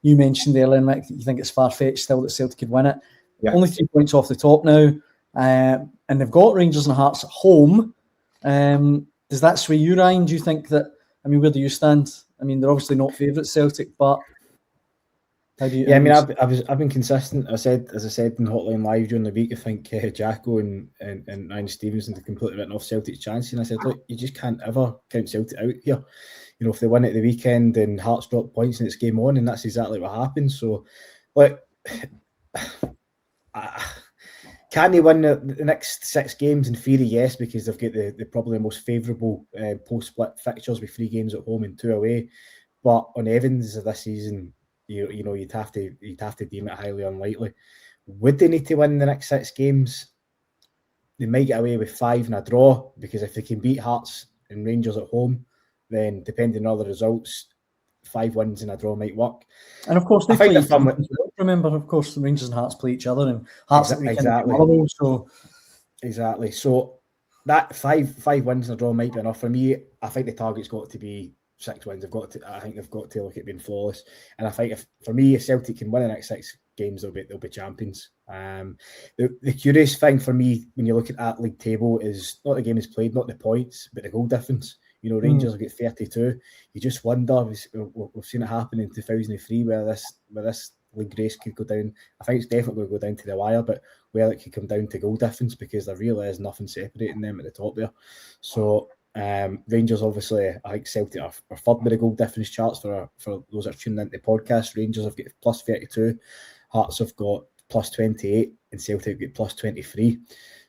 You mentioned earlier, Mick, that you think it's far-fetched still that Celtic could win it. Yeah. Only 3 points off the top now, and they've got Rangers and Hearts at home. Does that sway you, Ryan? Do you think that? I mean, where do you stand? I mean, they're obviously not favourites, Celtic, but how do you? Yeah, I mean, I've been consistent. As I said in Hotline Live during the week, I think Jacko and Ryan Stevenson have completely written off Celtic's chance, and I said, look, you just can't ever count Celtic out here. You know, if they win at the weekend and Hearts drop points and it's game on, and that's exactly what happens. So, like, can they win the next 6 games? In theory, yes, because they've got the probably the most favourable post-split fixtures with 3 games at home and 2 away. But on Evans this season, you know, you'd have to deem it highly unlikely. Would they need to win the next 6 games? They might get away with 5 and a draw, because if they can beat Hearts and Rangers at home, then depending on other results, 5 wins and a draw might work. And of course, remember, of course, the Rangers and Hearts play each other, and Hearts exactly. So that 5 wins and a draw might be enough for me. I think the target's got to be 6 wins. I think they've got to look at being flawless. And I think if Celtic can win the next 6 games, they'll be champions. The curious thing for me when you look at that league table is not the game is played, not the points, but the goal difference. You know, Rangers will get 32. You just wonder. We've seen it happen in 2003 where this league race could go down. I think it's definitely going to go down to the wire, but where it could come down to goal difference, because there really is nothing separating them at the top there. So Rangers, obviously, I think Celtic are third with the goal difference charts for those that are tuning into the podcast. Rangers have got plus 32, Hearts have got plus 28, and Celtic have got plus 23.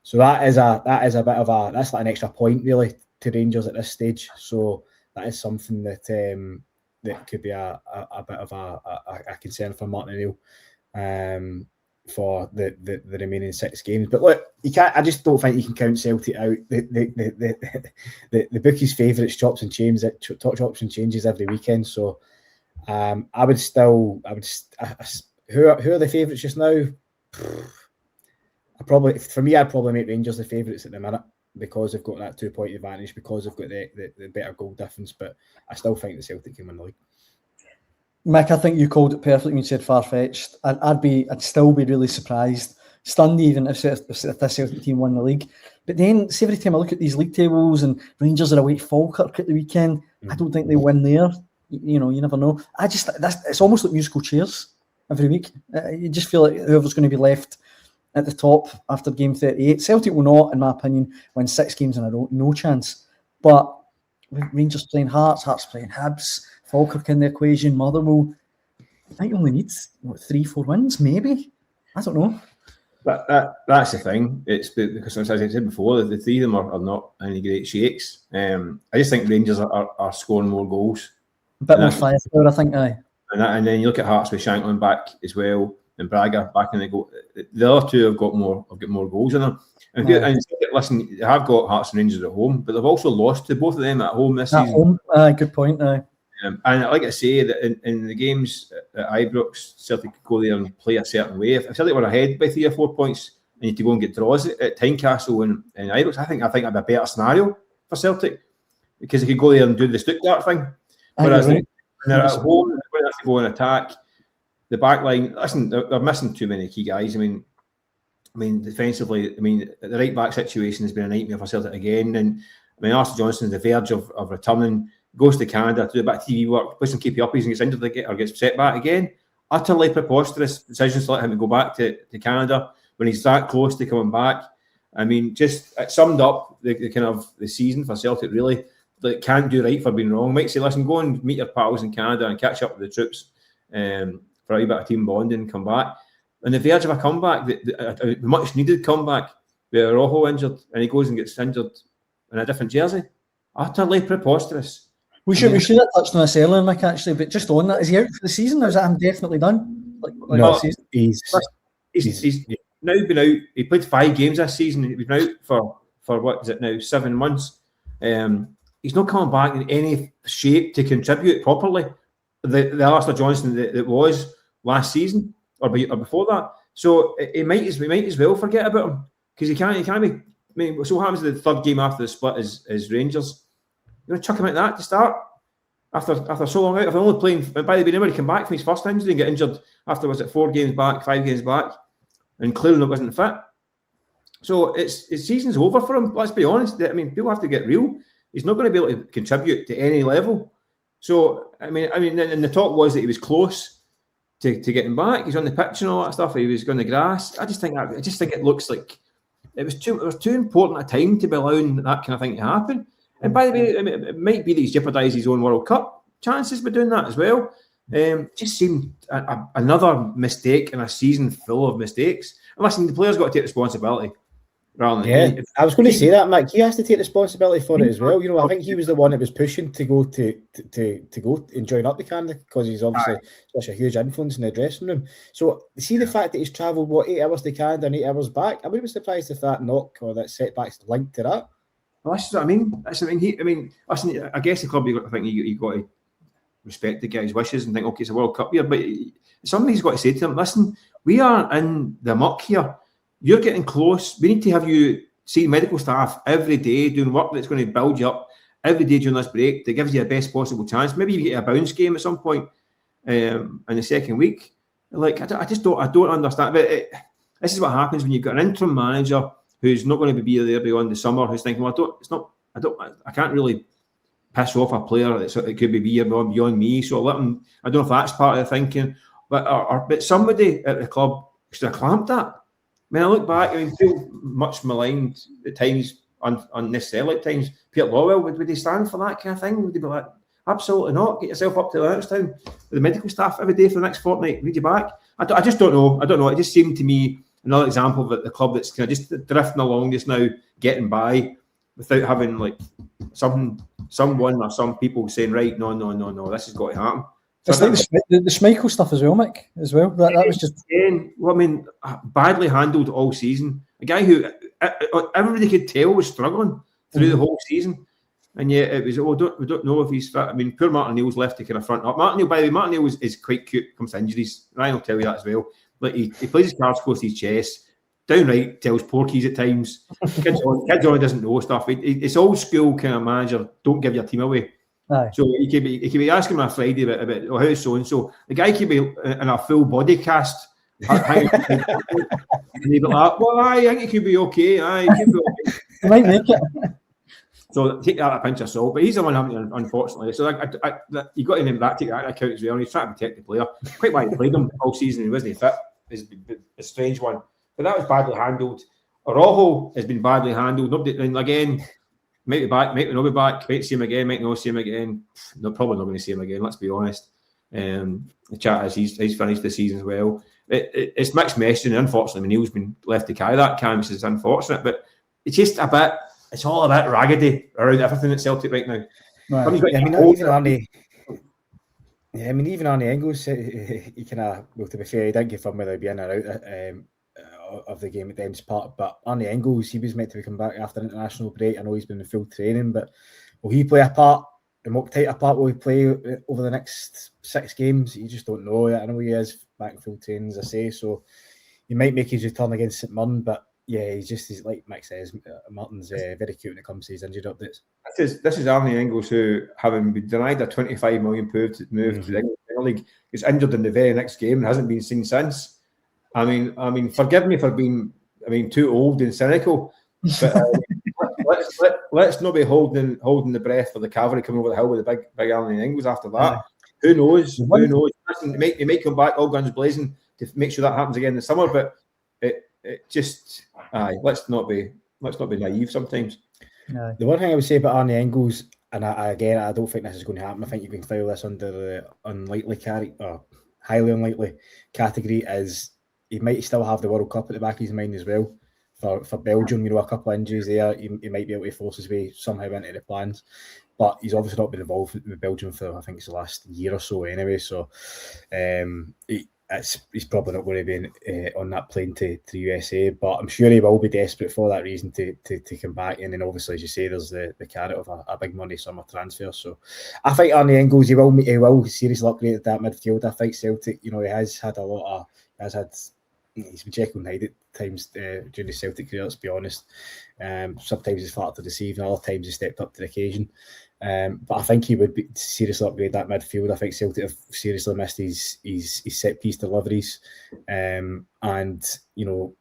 So that is a bit of that's like an extra point really to Rangers at this stage. So that is something that that could be a bit of a concern for Martin O'Neill for the remaining 6 games. But look, you can't. I just don't think you can count Celtic out. The bookies' favourites chops and changes every weekend. So who are the favourites just now? I'd probably make Rangers the favourites at the minute, because they've got that 2-point advantage, because they've got the better goal difference. But I still think the Celtic can win the league. Mick, I think you called it perfectly when you said far-fetched. I'd still be really surprised, stunned even if this Celtic team won the league. But then, see, every time I look at these league tables and Rangers are away at Falkirk at the weekend, I don't think they win there. You know, you never know. It's almost like musical chairs every week. You just feel like whoever's going to be left at the top after game 38. Celtic will not, in my opinion, win 6 games in a row. No chance. But with Rangers playing Hearts playing Hibs, Falkirk in the equation, Motherwell, I think you only need 3-4 wins, maybe. I don't know. That's the thing. It's because, as I said before, the 3 of them are not any great shakes. I just think Rangers are scoring more goals. A bit more firepower, I think. Aye. And then you look at Hearts with Shankland back as well, and Braga back in the goal. The other 2 have got more goals in them. And listen, they have got Hearts and Rangers at home, but they've also lost to both of them at home this season. Good point. And like I say, that in the games at Ibrox, Celtic could go there and play a certain way. If Celtic were ahead by 3 or 4 points and you had to go and get draws at Tynecastle and Ibrox, I think that'd be a better scenario for Celtic, because they could go there and do the Stuttgart thing. Whereas when they're at home, they're going to have to go and attack. The back line, listen, they're missing too many key guys. I mean, defensively, the right back situation has been a nightmare for Celtic again. And Arthur Johnson is the verge of returning, goes to Canada to do a bit of TV work, plays some keepy uppies and gets injured or gets set back again. Utterly preposterous decisions to let him go back to Canada when he's that close to coming back. I mean, just it summed up the kind of the season for Celtic, really. That can't do right for being wrong. Might say, listen, go and meet your pals in Canada and catch up with the troops for a wee bit of team bonding and come back. On the verge of a comeback, a much needed comeback, with Rojo injured, and he goes and gets injured in a different jersey. Utterly preposterous. We should have touched on this earlier, Mick, actually, but just on that, is he out for the season, or is that him definitely done? No, he's now been out. He played 5 games this season. He's been out for what is it now, 7 months. He's not coming back in any shape to contribute properly. The Arthur Johnson that was last season or before that. So we might as well forget about him, because he can't be. I mean, so what happens to the 3rd game after the split is Rangers? You're going to chuck him at that to start? after so long out, after only playing, by the way, nobody came back from his first injury and get injured after, was it 4 games back, 5 games back, and clearly wasn't fit. So his season's over for him. Let's be honest. I mean, people have to get real. He's not going to be able to contribute to any level. So I mean, and the talk was that he was close to getting back. He's on the pitch and all that stuff. He was going to grass. I just think it looks like it was too important a time to be allowing that kind of thing to happen. And by the way, I mean, it might be that he's jeopardised his own World Cup chances by doing that as well. Just seemed another mistake in a season full of mistakes. And listen, the player's got to take responsibility. I was going to say that, Mike. He has to take responsibility for it as well. You know, I think he was the one that was pushing to go to go and join up the Canada because he's obviously such a huge influence in the dressing room. So, see the fact that he's travelled 8 hours to Canada and 8 hours back. I would be surprised if that knock or that setback's linked to that. Well, that's what I mean. Listen, I guess the club, you got to respect the guy's wishes and think, okay, it's a World Cup year, but somebody's got to say to him, listen, we are in the muck here. You're getting close. We need to have you see medical staff every day doing work that's going to build you up every day during this break that gives you the best possible chance. Maybe you get a bounce game at some point in the second week. Like I don't understand. But this is what happens when you've got an interim manager who's not going to be there beyond the summer. Who's thinking, well, I can't really piss off a player that it could be beyond me. So let him. I don't know if that's part of the thinking, but somebody at the club should have clamped that. I mean, I look back, I feel much maligned at times, unnecessarily at times. Peter Lawwell, would he stand for that kind of thing? Would he be like, absolutely not, get yourself up to the next town with the medical staff every day for the next fortnight, read you back? I just don't know. I don't know. It just seemed to me another example of the club that's kind of just drifting along just now, getting by without having like someone or some people saying, right, no, this has got to happen. It's like the Schmeichel stuff as well, Mick, as well. That was just... Well, I mean, badly handled all season. A guy who everybody could tell was struggling through the whole season. And yet it was, we don't know if he's fit. I mean, poor Martin Neal's left to kind of front up. Martin Neal, by the way, Martin Neal is quite cute when it comes to injuries. Ryan will tell you that as well. Like he plays his cards close to his chest, downright tells porkies at times. Kids on doesn't know stuff. It's old school kind of manager, don't give your team away. Aye. So he could be asking me on a Friday about how's so and so. The guy could be in a full body cast. And he'd be like, well, I think it could be okay. He could be okay. He might make it. So take that a pinch of salt. But he's the one having it, unfortunately. So you got to name that, take that account as well. And he's trying to protect the player. Quite why he played him all season. He wasn't fit. It's a strange one. But that was badly handled. Orojo has been badly handled. Nobody, and again, might be back, might not be back, might see him again, might not see him again. No, probably not going to see him again, let's be honest. The chat is he's finished the season as well. It's mixed messaging. Unfortunately, Neil's been left to carry that canvas. Is unfortunate, but it's just it's all a bit raggedy around everything at Celtic right now. Right. Even Arnie Engels, he kind of, well, to be fair, he didn't confirm whether he'd be in or out of the game at Dens Park, but Arnie Engels, he was meant to come back after an international break. I know he's been in full training, but will he play a part? And what type of part will he play over the next 6 games? You just don't know. I know he is back in full training, as I say, so he might make his return against St Mirren, but yeah, he's like Mick says, Martin's very cute when it comes to his injury updates. This is Arnie Engels, who, having been denied a £25 million move to the English Premier League, is injured in the very next game and hasn't been seen since. I mean, forgive me for being, too old and cynical, but let's not be holding the breath for the cavalry coming over the hill with the big Arnie Engels after that. Who knows? Who knows? He may come back all guns blazing to make sure that happens again this summer, but it just let's not be naive sometimes. No. The one thing I would say about Arnie Engels, and I don't think this is going to happen. I think you can file this under the highly unlikely category, is he might still have the World Cup at the back of his mind as well. For Belgium, a couple of injuries there, he might be able to force his way somehow into the plans. But he's obviously not been involved with Belgium for, I think it's the last year or so anyway. So he's probably not going to be on that plane to the USA. But I'm sure he will be desperate for that reason to come back. And then obviously, as you say, there's the carrot of a big money summer transfer. So I think Arnie Engels, he will seriously upgrade that midfield. I think Celtic, he has had he's been Jekyll and Hyde at times during his Celtic career, let's be honest. Sometimes he's flat to deceive, and other times he stepped up to the occasion. But I think he would seriously upgrade that midfield. I think Celtic have seriously missed his set piece deliveries. And, you know,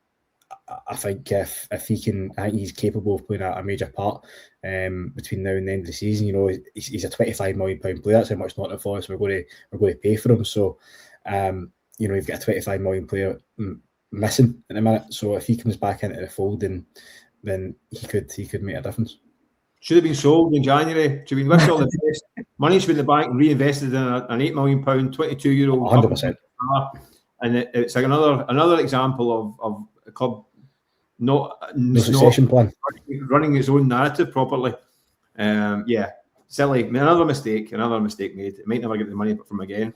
I think if he can, I think he's capable of playing a major part between now and the end of the season. You know, he's a £25 million player. That's how much Nottingham Forest we're going to pay for him. So, you know, you've got a £25 million player missing in a minute. So if he comes back into the fold, then he could make a difference. Should have been sold in January. Should have been with all the best. Money should be in the bank and reinvested in an £8 million, 22-year-old. 100%. And it's like another example of a club no succession plan, running its own narrative properly. Silly. Another mistake made. It might never get the money from again.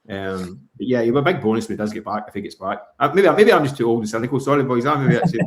But yeah, you have a big bonus when he does get back, if he gets back. Maybe I'm just too old and cynical. Sorry, boys. Maybe that's it.